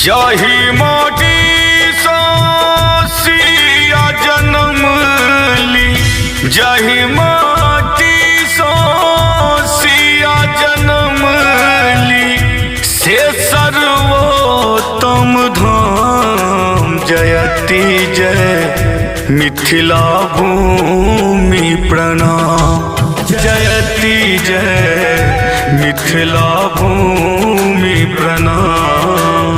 जाहि माटी सा सिया जन्म ली, जाहि माटी सा सिया जन्म ली, से सर्वोत्तम धाम जयति जय मिथिला भूमि प्रणाम। जयति जय मिथिला भूमि प्रणाम।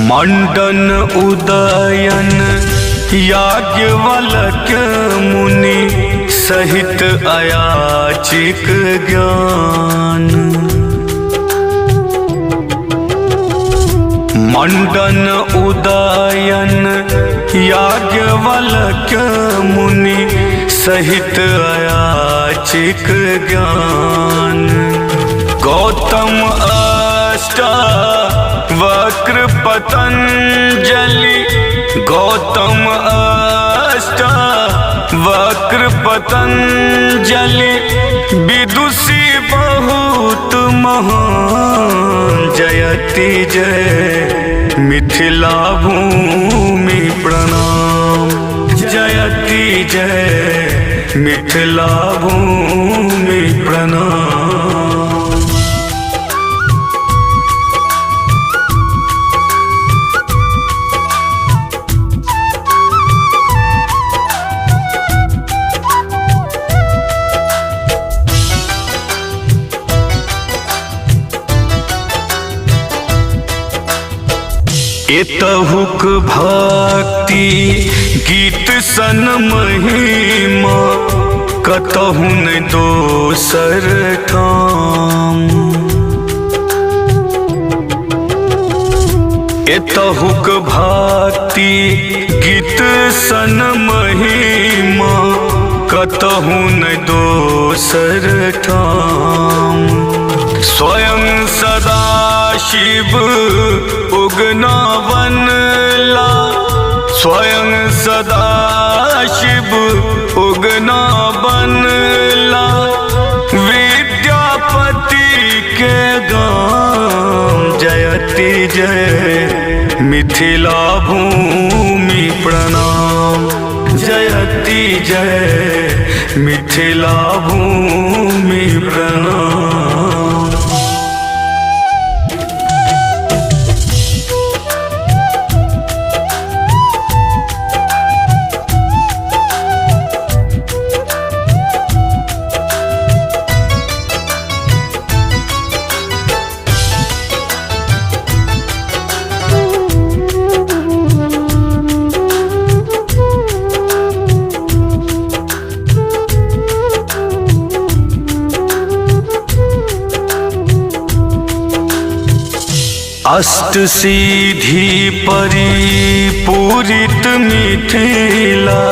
मंडन उदयन याज्ञवल्क्य मुनि सहित अयाचिक ज्ञान। मंडन उदयन याज्ञवल्क्य मुनि सहित अयाचिक ज्ञान। गौतम वक्र पतंजलि, गौतम वक्र पतंजलि, विदुषी बहुत महान। जयति जय मिथिला भूमि प्रणाम। जयति जय मिथिला भूमि प्रणाम। एतहुक भक्ति गीत सन महिमा, कतहु न दोसर ठाम। एतहुक भक्ति गीत सन महिमा, कतहु न दोसर ठाम। स्वयं सदा शिव उगना बनला, स्वयं सदा शिव उगना बनला। विद्यापति के गाम। जयति जय मिथिला भूमि प्रणाम। जयति जय मिथिला भूमि प्रणाम। अष्ट सिद्धि परिपूरित मिथिला,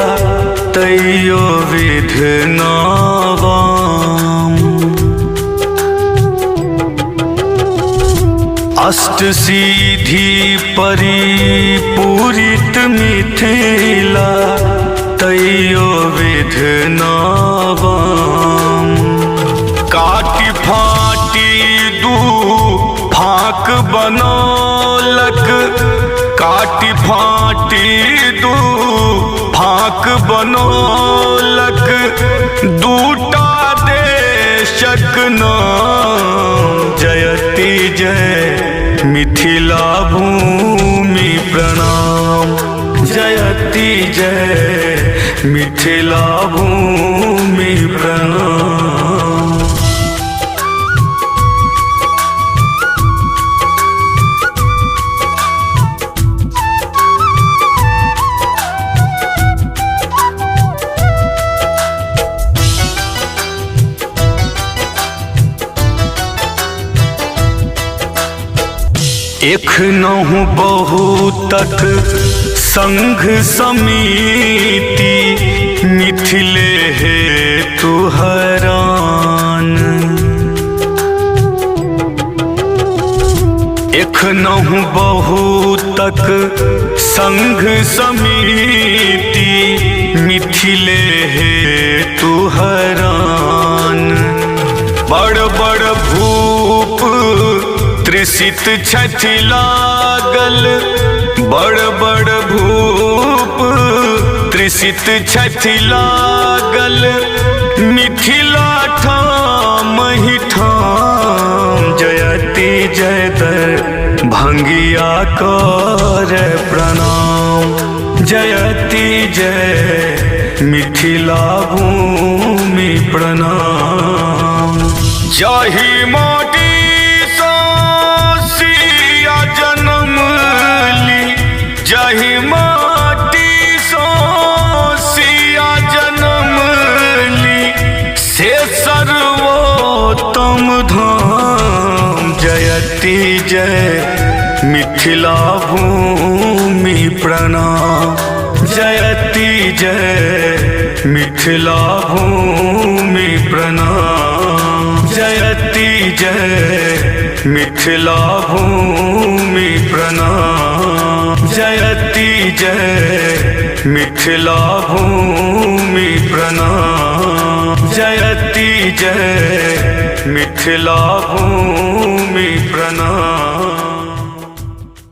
तैयो विधि नावाम। अष्ट सिद्धि परिपूरित मिथिला, तैयो विधि नावाम। काटी फाटी दू फाक बनौलक, काटी फाटी दू फाक बनौलक। दूटा देशक नाम। जयति जय मिथिला भूमि प्रणाम। जयति जय मिथिला भूमि प्रणाम। एखनहु बहुतक संघ समिति मिथिले हेतु हरान। एखनहु बहुतक संघ समिति मिथिले हेतु हरान। बड़ बड़ भूप त्रिसित छथि लागल, बड़ बड़ भूप त्रिसित छथि लागल। मिथिला ठाम ही ठाम जयति जयदर भंगिया कर प्रणाम। जयति जय मिथिला भूमि प्रणाम। जाहि माटी सिया जन्म ली, जाहि माटी सिया जन्म ली, से सर्वोत्तम धाम। जयति जय मिथिला भूमि प्रणाम। जयति जय मिथिला भूमि प्रणाम। जयति जय मिथिला भूमि प्रणाम। जयति जय मिथिला भूमि प्रणाम। जयति जय मिथिला भूमि प्रणाम।